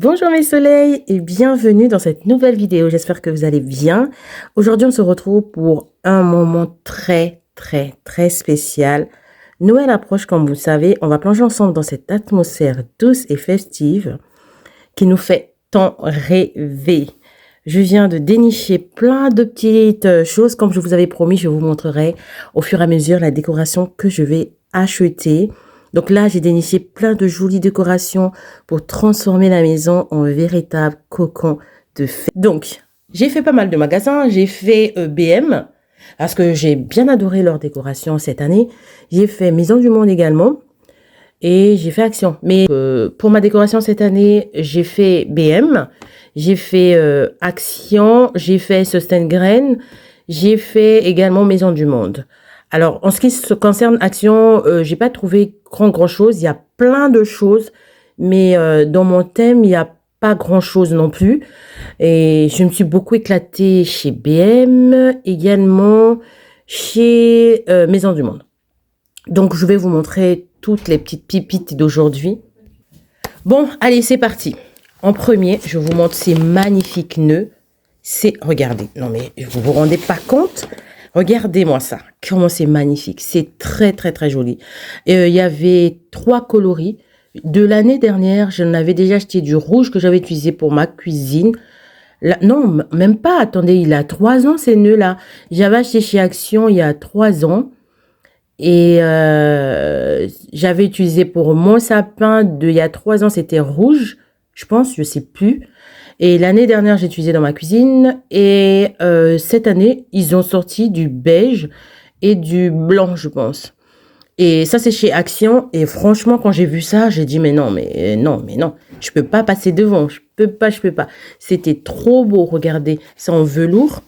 Bonjour mes soleils et bienvenue dans cette nouvelle vidéo. J'espère que vous allez bien. Aujourd'hui, on se retrouve pour un moment très spécial. Noël approche, comme vous le savez. On va plonger ensemble dans cette atmosphère douce et festive qui nous fait tant rêver. Je viens de dénicher plein de petites choses. Comme je vous avais promis, je vous montrerai au fur et à mesure la décoration que je vais acheter. Donc là, j'ai déniché plein de jolies décorations pour transformer la maison en véritable cocon de fête. Donc, j'ai fait pas mal de magasins. J'ai fait BM parce que j'ai bien adoré leur décoration cette année. J'ai fait Maison du Monde également et j'ai fait Action. Mais pour ma décoration cette année, j'ai fait BM, j'ai fait Action, j'ai fait Sustain Grain, j'ai fait également Maison du Monde. Alors, en ce qui se concerne Action, j'ai pas trouvé grand chose. Il y a plein de choses, mais dans mon thème, il n'y a pas grand chose non plus. Et je me suis beaucoup éclatée chez BM, également chez Maison du Monde. Donc, je vais vous montrer toutes les petites pépites d'aujourd'hui. Bon, allez, c'est parti. En premier, je vous montre ces magnifiques nœuds. Regardez, non mais vous vous rendez pas compte? Regardez-moi ça, comment c'est magnifique, c'est très joli. Il y avait 3 coloris. De l'année dernière, j'en avais déjà acheté du rouge que j'avais utilisé pour ma cuisine. Là, non, même pas, attendez, il a 3 ans ces nœuds-là. J'avais acheté chez Action il y a 3 ans. Et j'avais utilisé pour mon sapin il y a 3 ans, c'était rouge, je pense, je sais plus. Et l'année dernière, j'ai utilisé dans ma cuisine. Et cette année, ils ont sorti du beige et du blanc, je pense. Et ça, c'est chez Action. Et franchement, quand j'ai vu ça, j'ai dit, mais non, je peux pas passer devant. Je peux pas. C'était trop beau, regardez. C'est en velours.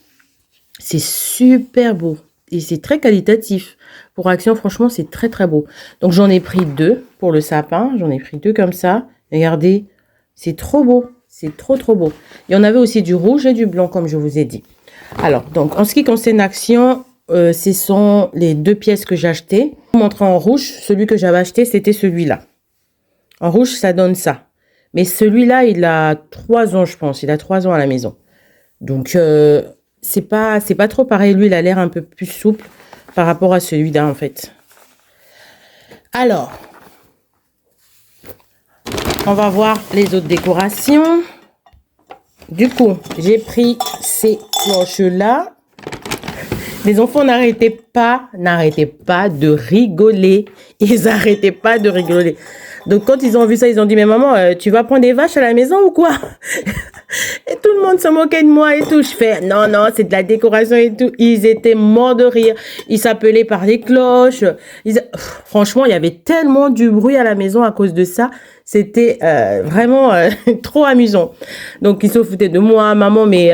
C'est super beau. Et c'est très qualitatif. Pour Action, franchement, c'est très beau. Donc, j'en ai pris 2 pour le sapin. J'en ai pris 2 comme ça. Regardez, c'est trop beau. C'est trop beau. Il y en avait aussi du rouge et du blanc, comme je vous ai dit. Alors, donc, en ce qui concerne Action, ce sont les 2 pièces que j'ai achetées. Je vous montrer en rouge, celui que j'avais acheté, c'était celui-là. En rouge, ça donne ça. Mais celui-là, il a 3 ans, je pense. Il a 3 ans à la maison. Donc, c'est pas trop pareil. Lui, il a l'air un peu plus souple par rapport à celui-là, en fait. Alors, on va voir les autres décorations. Du coup, j'ai pris ces cloches-là. Les enfants n'arrêtaient pas de rigoler. Ils n'arrêtaient pas de rigoler. Donc, quand ils ont vu ça, ils ont dit, mais maman, tu vas prendre des vaches à la maison ou quoi? Et tout le monde se moquait de moi et tout. Je fais, non, c'est de la décoration et tout. Ils étaient morts de rire. Ils s'appelaient par les cloches. Franchement, il y avait tellement du bruit à la maison à cause de ça. C'était vraiment trop amusant. Donc, ils se foutaient de moi. Maman, mais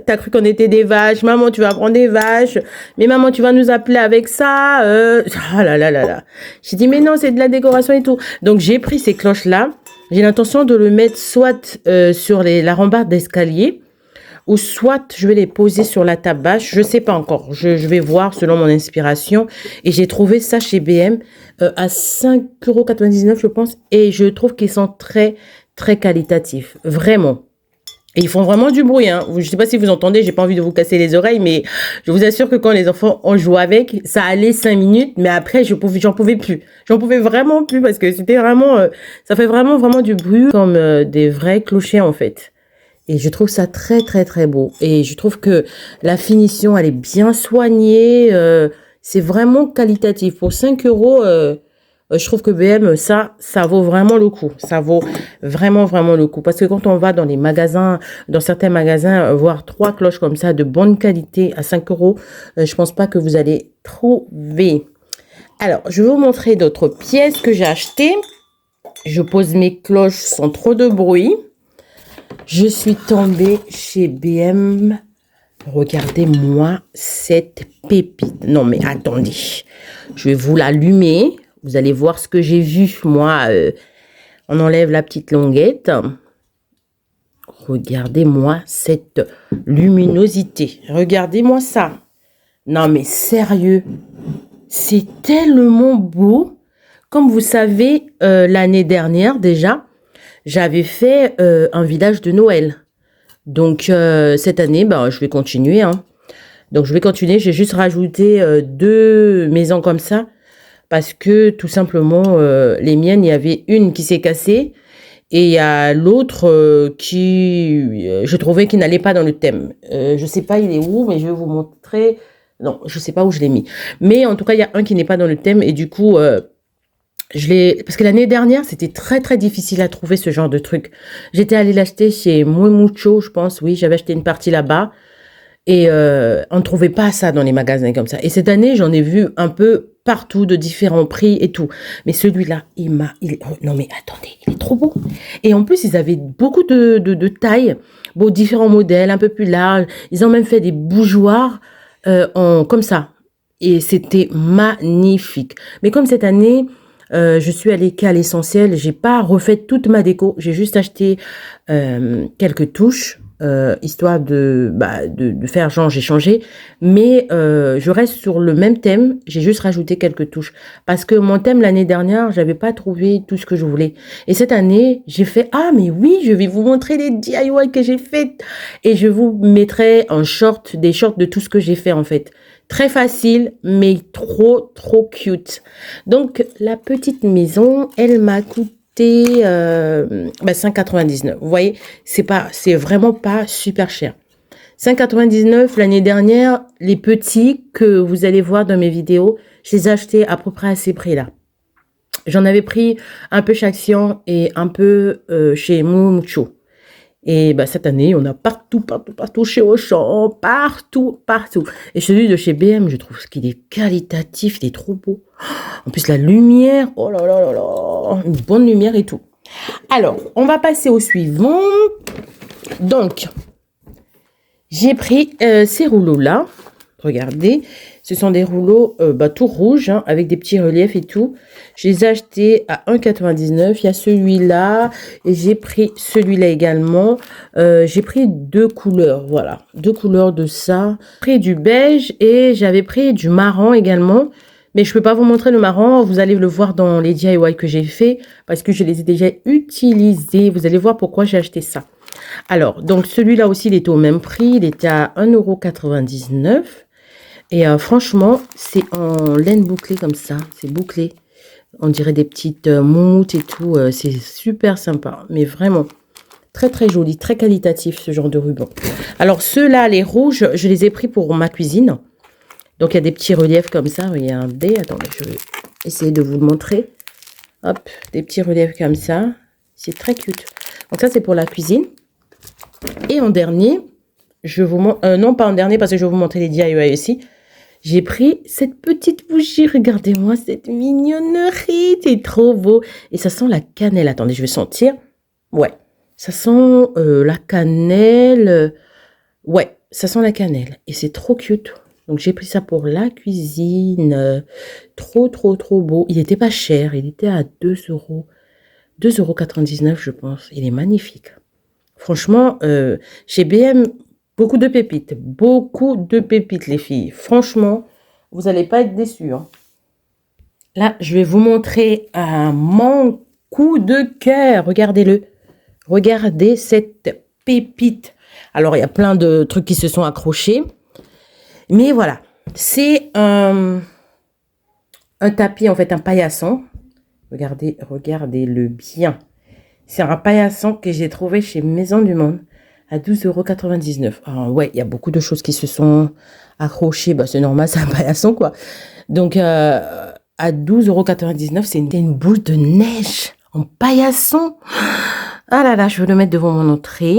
t'as cru qu'on était des vaches. Maman, tu vas prendre des vaches. Mais maman, tu vas nous appeler avec ça. Ah là. J'ai dit, mais non, c'est de la décoration et tout. Donc, j'ai pris ces cloches-là. J'ai l'intention de le mettre soit sur la rambarde d'escalier ou soit je vais les poser sur la table basse. Je ne sais pas encore. Je vais voir selon mon inspiration. Et j'ai trouvé ça chez BM à 5,99 €, je pense. Et je trouve qu'ils sont très qualitatifs. Vraiment. Et ils font vraiment du bruit, hein. Je ne sais pas si vous entendez, j'ai pas envie de vous casser les oreilles, mais je vous assure que quand les enfants ont joué avec, ça allait 5 minutes, mais après, j'en pouvais plus. J'en pouvais vraiment plus parce que c'était vraiment, ça fait vraiment du bruit comme des vrais clochers, en fait. Et je trouve ça très beau. Et je trouve que la finition, elle est bien soignée, c'est vraiment qualitatif. Pour 5 €, je trouve que BM, ça vaut vraiment le coup. Ça vaut vraiment le coup. Parce que quand on va dans les magasins, dans certains magasins, voir 3 cloches comme ça de bonne qualité à 5 €, je pense pas que vous allez trouver. Alors, je vais vous montrer d'autres pièces que j'ai achetées. Je pose mes cloches sans trop de bruit. Je suis tombée chez BM. Regardez-moi cette pépite. Non, mais attendez. Je vais vous l'allumer. Vous allez voir ce que j'ai vu. Moi, on enlève la petite languette. Regardez-moi cette luminosité. Regardez-moi ça. Non, mais sérieux. C'est tellement beau. Comme vous savez, l'année dernière déjà, j'avais fait un village de Noël. Donc, cette année, bah, je vais continuer, hein. Donc, je vais continuer. J'ai juste rajouté 2 maisons comme ça parce que tout simplement, les miennes, il y avait une qui s'est cassée et il y a l'autre qui, je trouvais qu'il n'allait pas dans le thème. Je sais pas, il est où, mais je vais vous montrer. Non, je sais pas où je l'ai mis. Mais en tout cas, il y a un qui n'est pas dans le thème et du coup, parce que l'année dernière, c'était très très difficile à trouver ce genre de truc. J'étais allée l'acheter chez Mucho, je pense. Oui, j'avais acheté une partie là-bas. Et on ne trouvait pas ça dans les magasins comme ça. Et cette année, j'en ai vu un peu partout, de différents prix et tout. Mais celui-là, non mais attendez, il est trop beau. Et en plus, ils avaient beaucoup de tailles, bon, différents modèles, un peu plus larges. Ils ont même fait des bougeoirs comme ça. Et c'était magnifique. Mais comme cette année, je suis allée qu'à l'essentiel, j'ai pas refait toute ma déco. J'ai juste acheté quelques touches, histoire de faire genre j'ai changé. Mais je reste sur le même thème. J'ai juste rajouté quelques touches. Parce que mon thème l'année dernière, j'avais pas trouvé tout ce que je voulais. Et cette année, j'ai fait, ah mais oui, je vais vous montrer les DIY que j'ai fait. Et je vous mettrai des shorts de tout ce que j'ai fait en fait. Très facile, mais trop, trop cute. Donc, la petite maison, elle m'a coûté 5,99. Vous voyez, c'est vraiment pas super cher. 5,99 l'année dernière, les petits que vous allez voir dans mes vidéos, je les ai achetés à peu près à ces prix-là. J'en avais pris un peu chez Action et un peu chez Mucho. Et bah, cette année, on a partout chez Auchan, partout. Et celui de chez BM, je trouve qu'il est qualitatif, il est trop beau. En plus, la lumière, oh là là là là, une bonne lumière et tout. Alors, on va passer au suivant. Donc, j'ai pris ces rouleaux-là. Regardez, ce sont des rouleaux tout rouges, hein, avec des petits reliefs et tout. Je les ai achetés à 1,99. Il y a celui-là et j'ai pris celui-là également. J'ai pris 2 couleurs, voilà. 2 couleurs de ça. J'ai pris du beige et j'avais pris du marron également. Mais je ne peux pas vous montrer le marron. Vous allez le voir dans les DIY que j'ai fait parce que je les ai déjà utilisés. Vous allez voir pourquoi j'ai acheté ça. Alors, donc celui-là aussi, il était au même prix. Il était à 1,99 €. Et franchement, c'est en laine bouclée comme ça. C'est bouclé. On dirait des petites moumoutes et tout. C'est super sympa. Mais vraiment, très très joli, très qualitatif ce genre de ruban. Alors ceux-là, les rouges, je les ai pris pour ma cuisine. Donc il y a des petits reliefs comme ça. Regardez, attendez, je vais essayer de vous le montrer. Hop, des petits reliefs comme ça. C'est très cute. Donc ça, c'est pour la cuisine. Et en dernier, je vous montre... non, pas en dernier parce que je vais vous montrer les DIY aussi. J'ai pris cette petite bougie. Regardez-moi cette mignonnerie. C'est trop beau. Et ça sent la cannelle. Attendez, je vais sentir. Ouais, ça sent la cannelle. Ouais, ça sent la cannelle. Et c'est trop cute. Donc, j'ai pris ça pour la cuisine. Trop, trop, trop beau. Il n'était pas cher. Il était à 2 €. 2,99 €, je pense. Il est magnifique. Franchement, chez BM, beaucoup de pépites. Beaucoup de pépites, les filles. Franchement, vous n'allez pas être déçus, hein. Là, je vais vous montrer mon coup de cœur. Regardez-le. Regardez cette pépite. Alors, il y a plein de trucs qui se sont accrochés. Mais voilà. C'est un tapis, en fait, un paillasson. Regardez-le bien. C'est un paillasson que j'ai trouvé chez Maison du Monde à 12,99 €. Alors, ouais, il y a beaucoup de choses qui se sont accrochées. Bah, c'est normal, c'est un paillasson, quoi. Donc, à 12,99 €, c'est une boule de neige en paillasson. Ah là là, je vais le mettre devant mon entrée.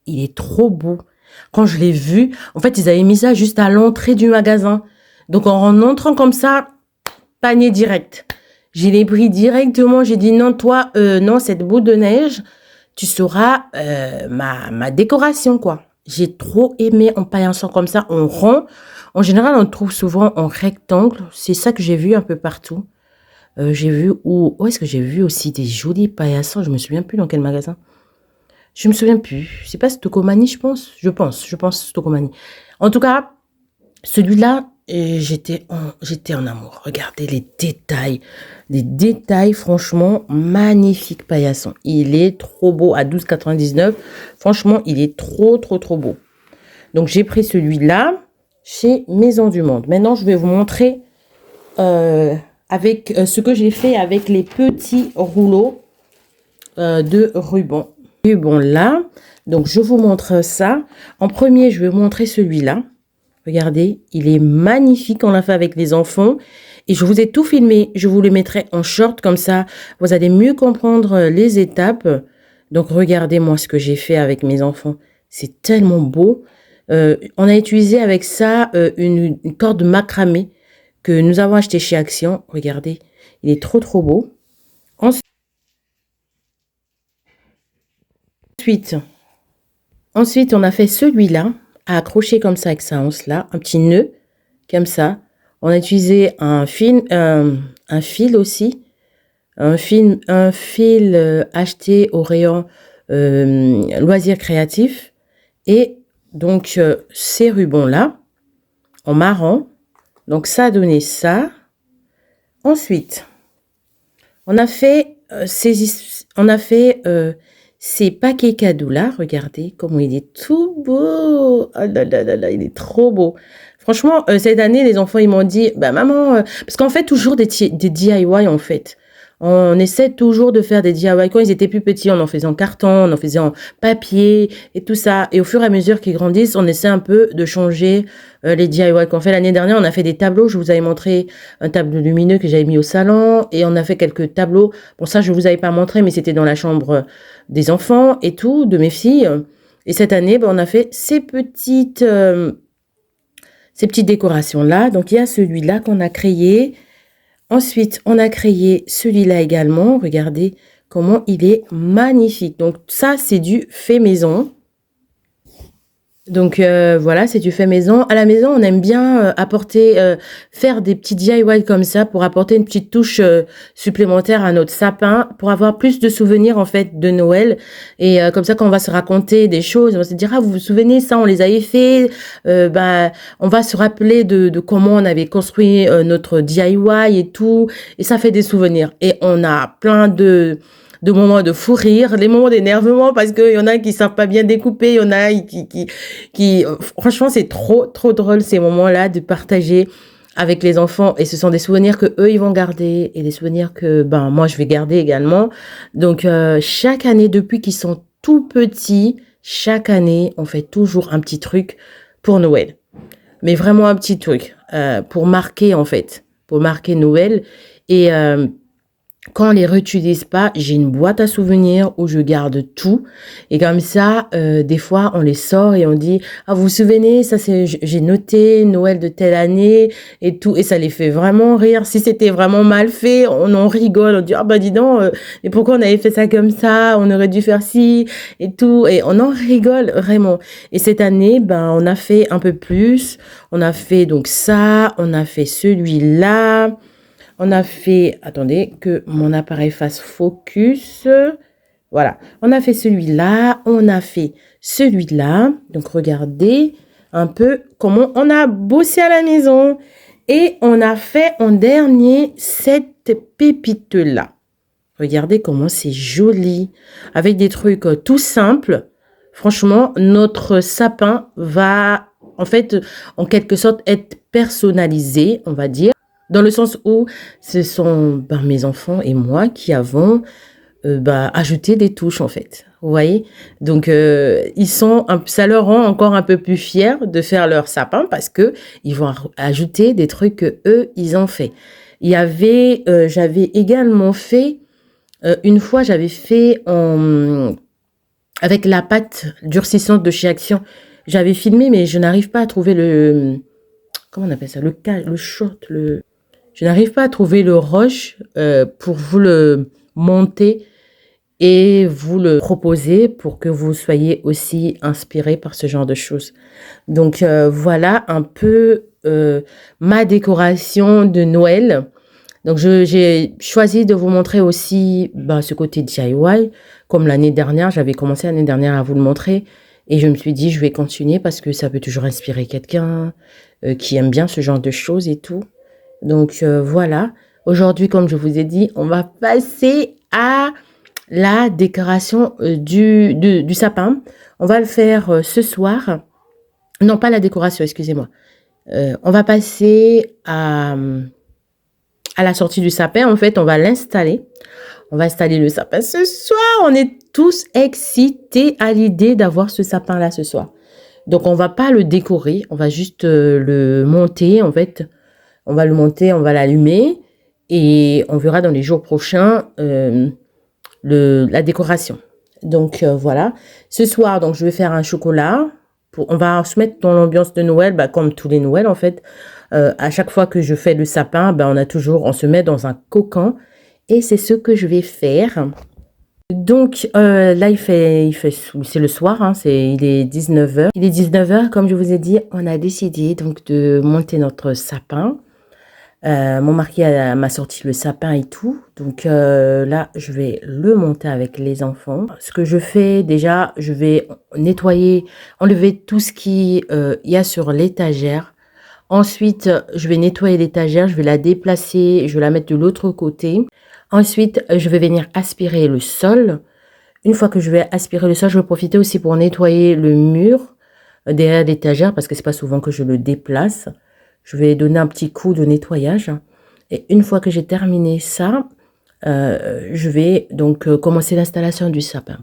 Il est trop beau. Quand je l'ai vu, en fait, ils avaient mis ça juste à l'entrée du magasin. Donc, en entrant comme ça, panier direct. Je l'ai pris directement. J'ai dit non, toi, non, cette boule de neige, tu seras ma décoration, quoi. J'ai trop aimé en paillasson comme ça, en rond. En général, on trouve souvent en rectangle. C'est ça que j'ai vu un peu partout. J'ai vu où est-ce que j'ai vu aussi des jolis paillassons. Je me souviens plus dans quel magasin. Je me souviens plus. C'est pas Stocomanie, je pense. Je pense Stocomanie. En tout cas, celui-là, et j'étais en amour. Regardez les détails franchement magnifiques paillasson. Il est trop beau à 12,99 €. Franchement, il est trop beau. Donc j'ai pris celui-là chez Maison du Monde. Maintenant, je vais vous montrer avec ce que j'ai fait avec les petits rouleaux de ruban. Ruban là. Donc je vous montre ça. En premier, je vais vous montrer celui-là. Regardez, il est magnifique. On l'a fait avec les enfants. Et je vous ai tout filmé. Je vous le mettrai en short comme ça. Vous allez mieux comprendre les étapes. Donc regardez-moi ce que j'ai fait avec mes enfants. C'est tellement beau. On a utilisé avec ça une corde macramé que nous avons acheté chez Action. Regardez, il est trop beau. Ensuite, on a fait celui-là à accrocher comme ça avec sa anse là, un petit nœud comme ça. On a utilisé un fil aussi, un fil acheté au rayon loisirs créatifs et donc ces rubans là en marron. Donc ça a donné ça. Ensuite, on a fait ces paquets cadeaux là, regardez comment il est tout beau. Oh là là là là, il est trop beau. Franchement, cette année, les enfants, ils m'ont dit, bah maman, parce qu'on fait toujours des DIY en fait. On essaie toujours de faire des DIY. Quand ils étaient plus petits, on en faisait en carton, on en faisait en papier et tout ça. Et au fur et à mesure qu'ils grandissent, on essaie un peu de changer les DIY qu'on fait. L'année dernière, on a fait des tableaux. Je vous avais montré un tableau lumineux que j'avais mis au salon. Et on a fait quelques tableaux. Bon, ça, je vous avais pas montré, mais c'était dans la chambre des enfants et tout, de mes filles. Et cette année, on a fait ces petites décorations-là. Donc, il y a celui-là qu'on a créé. Ensuite, on a créé celui-là également. Regardez comment il est magnifique. Donc, ça, c'est du fait maison. Donc, voilà, c'est du fait maison. À la maison, on aime bien faire des petits DIY comme ça pour apporter une petite touche supplémentaire à notre sapin, pour avoir plus de souvenirs, en fait, de Noël. Et comme ça, quand on va se raconter des choses, on va se dire, ah, vous vous souvenez, ça, on les avait fait. On va se rappeler de comment on avait construit notre DIY et tout. Et ça fait des souvenirs. Et on a plein de moments de fou rire, les moments d'énervement parce qu'il y en a qui savent pas bien découper, il y en a qui franchement, c'est trop drôle ces moments-là de partager avec les enfants, et ce sont des souvenirs que eux ils vont garder et des souvenirs que moi je vais garder également. Donc chaque année, depuis qu'ils sont tout petits, chaque année on fait toujours un petit truc pour Noël, mais vraiment un petit truc pour marquer Noël. Et quand on les réutilise pas, j'ai une boîte à souvenirs où je garde tout. Et comme ça, des fois, on les sort et on dit, ah, vous vous souvenez, ça c'est, j'ai noté Noël de telle année et tout. Et ça les fait vraiment rire. Si c'était vraiment mal fait, on en rigole. On dit, ah, bah, dis donc, mais pourquoi on avait fait ça comme ça? On aurait dû faire ci et tout. Et on en rigole vraiment. Et cette année, on a fait un peu plus. On a fait donc ça. On a fait celui-là. On a fait, attendez, que mon appareil fasse focus. Voilà, on a fait celui-là, on a fait celui-là. Donc, regardez un peu comment on a bossé à la maison. Et on a fait en dernier cette pépite-là. Regardez comment c'est joli. Avec des trucs tout simples. Franchement, notre sapin va, en fait, en quelque sorte, être personnalisé, on va dire. Dans le sens où ce sont mes enfants et moi qui avons ajouté des touches, en fait. Vous voyez? Donc, ça leur rend encore un peu plus fiers de faire leur sapin parce que ils vont ajouter des trucs que eux ils ont fait. Il y avait, j'avais également fait, une fois, j'avais fait avec la pâte durcissante de chez Action. J'avais filmé, mais je n'arrive pas à trouver comment on appelle ça? Le short, je n'arrive pas à trouver le rush pour vous le monter et vous le proposer pour que vous soyez aussi inspiré par ce genre de choses. Donc, voilà un peu ma décoration de Noël. Donc, j'ai choisi de vous montrer aussi ce côté DIY. Comme l'année dernière, j'avais commencé l'année dernière à vous le montrer. Et je me suis dit, je vais continuer parce que ça peut toujours inspirer quelqu'un qui aime bien ce genre de choses et tout. Donc voilà. Aujourd'hui, comme je vous ai dit, on va passer à la décoration du sapin. On va le faire ce soir. Non, pas la décoration, excusez-moi. On va passer à la sortie du sapin. En fait, on va l'installer. On va installer le sapin ce soir. On est tous excités à l'idée d'avoir ce sapin-là ce soir. Donc, on va pas le décorer. On va juste le monter. En fait, on va le monter, on va l'allumer. Et on verra dans les jours prochains la décoration. Donc, voilà. Ce soir, donc, je vais faire un chocolat. On va se mettre dans l'ambiance de Noël, comme tous les Noëls, en fait. À chaque fois que je fais le sapin, on se met dans un cocon. Et c'est ce que je vais faire. Donc, là, c'est le soir, hein, il est 19h. Il est 19h, comme je vous ai dit, on a décidé donc de monter notre sapin. Mon mari m'a sorti le sapin et tout. Donc là, je vais le monter avec les enfants. Ce que je fais déjà, je vais nettoyer, enlever tout ce qui y a sur l'étagère. Ensuite, je vais nettoyer l'étagère, je vais la déplacer, je vais la mettre de l'autre côté. Ensuite, je vais venir aspirer le sol. Une fois que je vais aspirer le sol, je vais profiter aussi pour nettoyer le mur derrière l'étagère parce que c'est pas souvent que je le déplace. Je vais donner un petit coup de nettoyage. Et une fois que j'ai terminé ça, je vais donc commencer l'installation du sapin.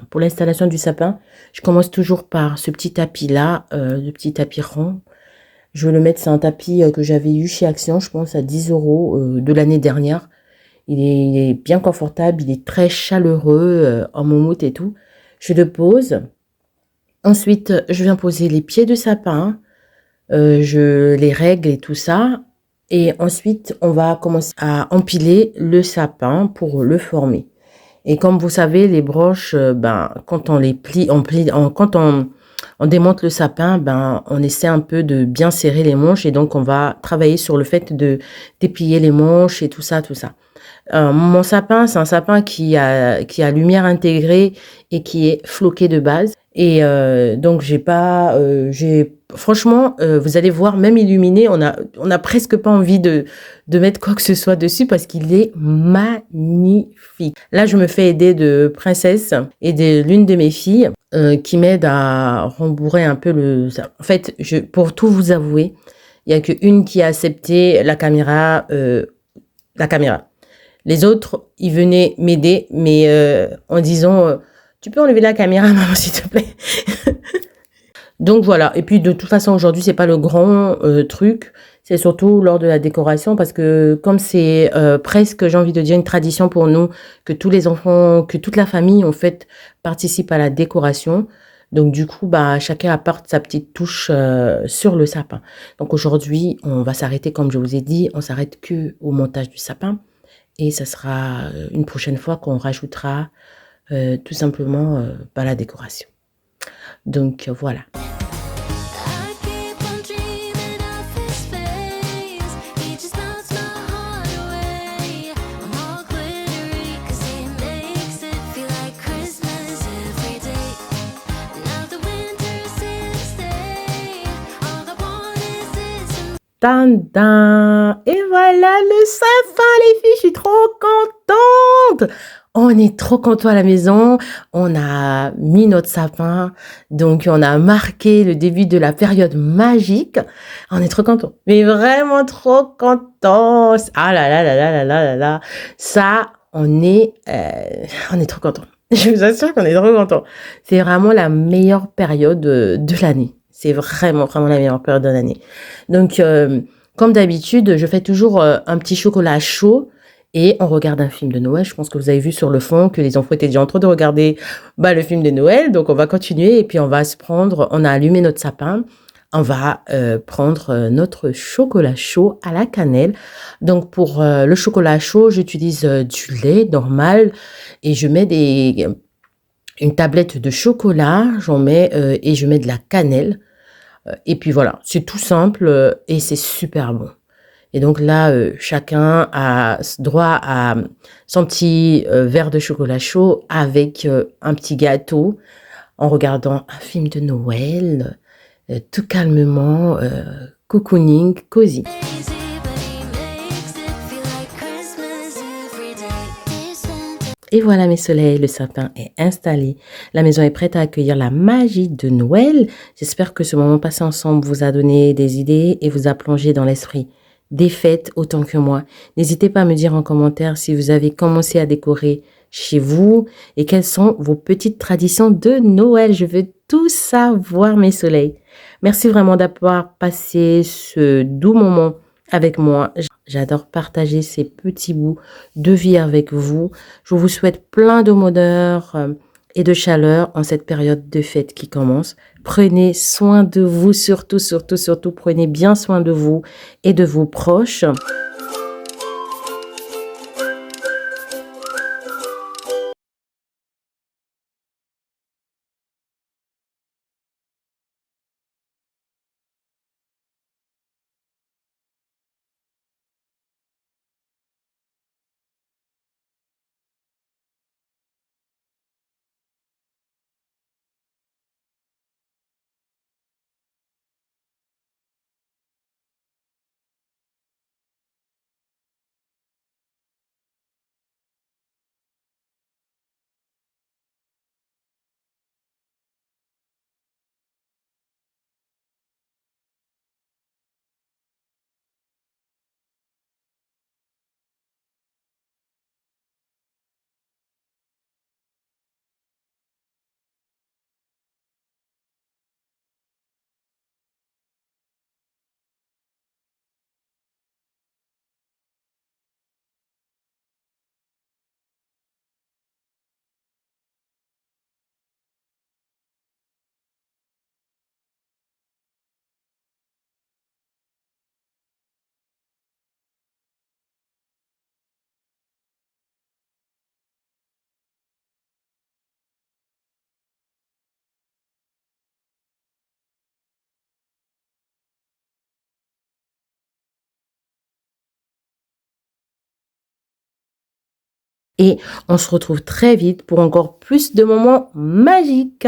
Pour l'installation du sapin, je commence toujours par ce petit tapis-là, le petit tapis rond. Je vais le mettre, c'est un tapis que j'avais eu chez Action, je pense à 10 € de l'année dernière. Il est bien confortable, il est très chaleureux, en moumoute et tout. Je le pose. Ensuite, je viens poser les pieds du sapin. Je les règle et tout ça. Et ensuite, on va commencer à empiler le sapin pour le former. Et comme vous savez, les broches, quand on les plie, quand on démonte le sapin, on essaie un peu de bien serrer les manches. Et donc, on va travailler sur le fait de déplier les manches et tout ça, tout ça. Mon sapin, c'est un sapin qui a lumière intégrée et qui est floqué de base. Et donc, franchement, vous allez voir, même illuminé, on a presque pas envie de mettre quoi que ce soit dessus parce qu'il est magnifique. Là, je me fais aider de Princesse et de l'une de mes filles qui m'aide à rembourrer un peu En fait, pour tout vous avouer, il y a qu'une qui a accepté la caméra. Les autres, ils venaient m'aider, mais en disant tu peux enlever la caméra, maman, s'il te plaît. Donc voilà. Et puis de toute façon, aujourd'hui, c'est pas le grand truc. C'est surtout lors de la décoration parce que comme c'est presque, j'ai envie de dire, une tradition pour nous que tous les enfants, que toute la famille, en fait, participe à la décoration. Donc du coup, chacun apporte sa petite touche sur le sapin. Donc aujourd'hui, on va s'arrêter, comme je vous ai dit, on s'arrête que au montage du sapin. Et ça sera une prochaine fois qu'on rajoutera tout simplement la décoration. Donc voilà. Tadam! Et voilà le sapin, les filles, je suis trop contente! On est trop contents à la maison, on a mis notre sapin, donc on a marqué le début de la période magique. On est trop contents, mais vraiment trop contents! Ah là là là là là là là là! Ça, on est trop contents. Je vous assure qu'on est trop contents. C'est vraiment la meilleure période de l'année. C'est vraiment, vraiment la meilleure période de l'année. Donc, comme d'habitude, je fais toujours un petit chocolat chaud et on regarde un film de Noël. Je pense que vous avez vu sur le fond que les enfants étaient déjà en train de regarder le film de Noël. Donc, on va continuer et puis on va se prendre, on a allumé notre sapin. On va prendre notre chocolat chaud à la cannelle. Donc, pour le chocolat chaud, j'utilise du lait normal et je mets une tablette de chocolat, j'en mets et je mets de la cannelle. Et puis voilà, c'est tout simple et c'est super bon. Et donc là, chacun a droit à son petit verre de chocolat chaud avec un petit gâteau en regardant un film de Noël, tout calmement, cocooning, cosy. Et voilà mes soleils, le sapin est installé. La maison est prête à accueillir la magie de Noël. J'espère que ce moment passé ensemble vous a donné des idées et vous a plongé dans l'esprit des fêtes autant que moi. N'hésitez pas à me dire en commentaire si vous avez commencé à décorer chez vous et quelles sont vos petites traditions de Noël. Je veux tout savoir mes soleils. Merci vraiment d'avoir passé ce doux moment avec moi. J'adore partager ces petits bouts de vie avec vous. Je vous souhaite plein de bonheur et de chaleur en cette période de fête qui commence. Prenez soin de vous, surtout, surtout, surtout, prenez bien soin de vous et de vos proches. Et on se retrouve très vite pour encore plus de moments magiques.